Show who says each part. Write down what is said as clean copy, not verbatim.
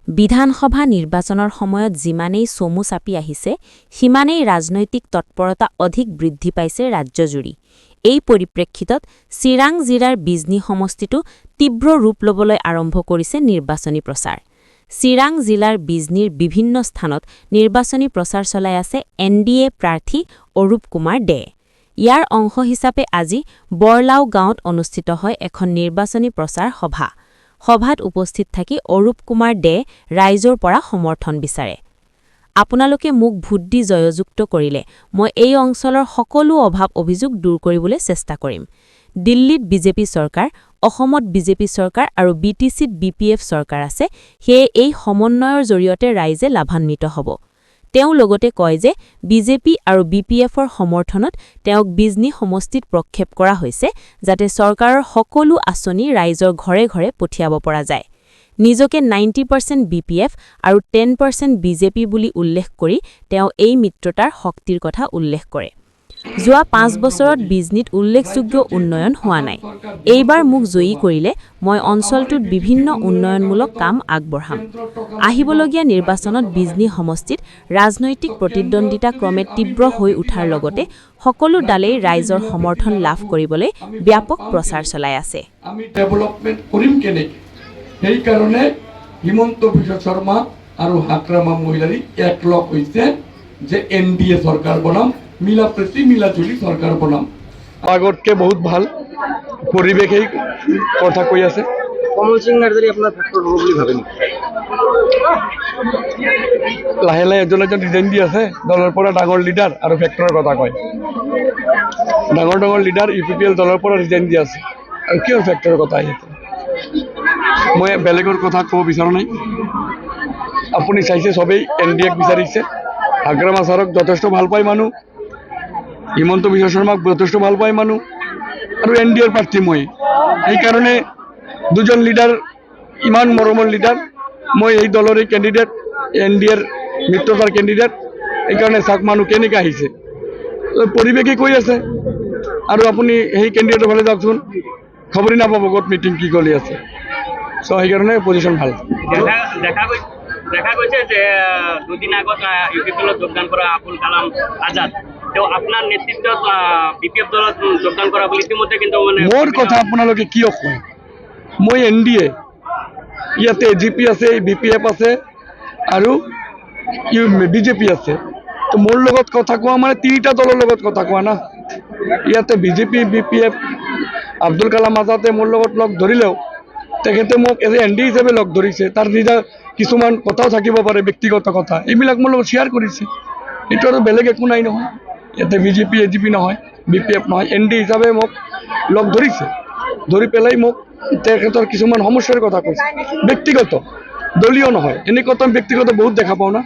Speaker 1: বিধানসভা নিৰ্বাচনৰ সময়ত যিমানেই চমু চাপি আহিছে সিমানেই ৰাজনৈতিক তৎপৰতা অধিক বৃদ্ধি পাইছে ৰাজ্যজুৰি। এই পৰিপ্ৰেক্ষিতত চিৰাং জিলাৰ বিজনী সমষ্টিটো তীব্ৰ ৰূপ ল'বলৈ আৰম্ভ কৰিছে নিৰ্বাচনী প্ৰচাৰ। চিৰাং জিলাৰ বিজনীৰ বিভিন্ন স্থানত নিৰ্বাচনী প্ৰচাৰ চলাই আছে NDA প্ৰাৰ্থী অৰূপ কুমাৰ দে। ইয়াৰ অংশ হিচাপে আজি বৰলাও গাঁৱত অনুষ্ঠিত হয় এখন নিৰ্বাচনী প্ৰচাৰ সভা। সভাত উপস্থিত থাকি অৰূপ কুমাৰ দে ৰাইজৰ পৰা সমৰ্থন বিচাৰে। আপোনালোকে মোক ভোট দি জয়যুক্ত কৰিলে মই এই অঞ্চলৰ সকলো অভাৱ অভিযোগ দূৰ কৰিবলৈ চেষ্টা কৰিম। দিল্লীত বিজেপি চৰকাৰ, অসমত বিজেপি চৰকাৰ আৰু BTCত BPF চৰকাৰ আছে, সেয়ে এই সমন্বয়ৰ জৰিয়তে ৰাইজে লাভান্বিত হ'ব। তেওঁ লগতে কয় যে বিজেপি আৰু BPFৰ সমৰ্থনত তেওঁক বিজনী সমষ্টিত প্ৰক্ষেপ কৰা হৈছে যাতে চৰকাৰৰ সকলো আঁচনি ৰাইজৰ ঘৰে ঘৰে পঠিয়াব পৰা যায়। নিজকে 90% BPF আৰু 10% BJP বুলি উল্লেখ কৰি তেওঁ এই মিত্ৰতাৰ শক্তিৰ কথা উল্লেখ কৰে। যোৱা 5 বছৰত বিজনীত উল্লেখযোগ্য উন্নয়ন হোৱা নাই। এইবাৰ মোক জয়ী কৰিলে মই অঞ্চলটোত বিভিন্ন উন্নয়নমূলক কাম আগবঢ়াম। আহিবলগীয়া নিৰ্বাচনত বিজনী সমষ্টিত ৰাজনৈতিক প্ৰতিদ্বন্দ্বিতা ক্ৰমে তীব্ৰ হৈ উঠাৰ লগতে সকলো দলেই ৰাইজৰ সমৰ্থন লাভ কৰিবলৈ ব্যাপক প্ৰচাৰ চলাই আছে।
Speaker 2: আমি ডেভেলপমেন্ট কৰিম কেনেকৈ সেই কাৰণে হিমন্ত বিশ্ব শৰ্মা আৰু হাকৰামা মহিলাৰী একলগ হৈছে যে NDA চৰকাৰ বনাম, মিলা প্ৰীতি মিলা জুলি চৰকাৰ বনাম। আগতকে বহুত ভাল পৰিৱেশ এই কথা কৈ আছে।
Speaker 3: কমল সিং নাৰ্জাৰী আপোনাৰ ফেক্টৰ হ'ব বুলি ভাবে নেকি?
Speaker 2: লাহে লাহে এজন ডিজাইন দি আছে দলৰ পৰা ডাঙৰ লিডাৰ আৰু ফেক্টৰৰ কথা কয়। ডাঙৰ লিডাৰ UPPL দলৰ পৰা ডিজাইন দি আছে আৰু কিয় ফেক্টৰৰ কথা আহি আছে। মই বেলেগৰ কথা ক'ব বিচৰা নাই। আপুনি চাইছে সবেই NDAক বিচাৰিছে। হাগ্ৰামা ছাৰক যথেষ্ট ভাল পায় মানুহ, হিমন্ত বিশ্ব শৰ্মাক যথেষ্ট ভাল পায় মানুহ আৰু NDAৰ প্ৰাৰ্থী মই। সেইকাৰণে দুজন লিডাৰ ইমান মৰমৰ লিডাৰ, মই এই দলৰে কেণ্ডিডেট, NDAৰ মিত্ৰতাৰ কেণ্ডিডেট। সেইকাৰণে চাওক মানুহ কেনেকৈ আহিছে, পৰিৱেশে কৈ আছে। আৰু আপুনি সেই কেণ্ডিডেটৰ ফালে যাওকচোন, খবৰেই নাপাব ক'ত মিটিং কি কৰি আছে। চ' সেইকাৰণে পজিশ্যন ভাল।
Speaker 3: দেখা গৈছে যে দুদিন আগত UPPLত যোগদান কৰা আবুল কালাম আজাদ তেওঁ আপোনাৰ নেতৃত্বত BPF দলত যোগদান কৰা বুলি ইতিমধ্যে কিন্তু
Speaker 2: মোৰ কথা আপোনালোকে কিয় কয়। মই NDA, ইয়াতে AGP আছে, BPF আছে আৰু BJP আছে। তো মোৰ লগত কথা কোৱা মানে তিনিটা দলৰ লগত কথা কোৱা না। ইয়াতে BJP, BPF, আব্দুল কালাম আজাদে মোৰ লগত লগ ধৰিলেও তেখেতে মোক এজ NDA হিচাপে লগ ধৰিছে। তাৰ নিজা কিছুমান কথাও থাকিব পাৰে, ব্যক্তিগত কথা, এইবিলাক মোৰ লগত শ্বেয়াৰ কৰিছে। এইটো আৰু বেলেগ একো নাই নহয়। ইয়াতে BJP, AGP নহয়, BPF নহয়, NDA হিচাপে মোক লগ ধৰিছে। ধৰি পেলাই মোক তেখেতৰ কিছুমান সমস্যাৰ কথা কৈছে, ব্যক্তিগত, দলীয় নহয়। এনেকুৱা ব্যক্তিগত বহুত দেখা পাওঁ না।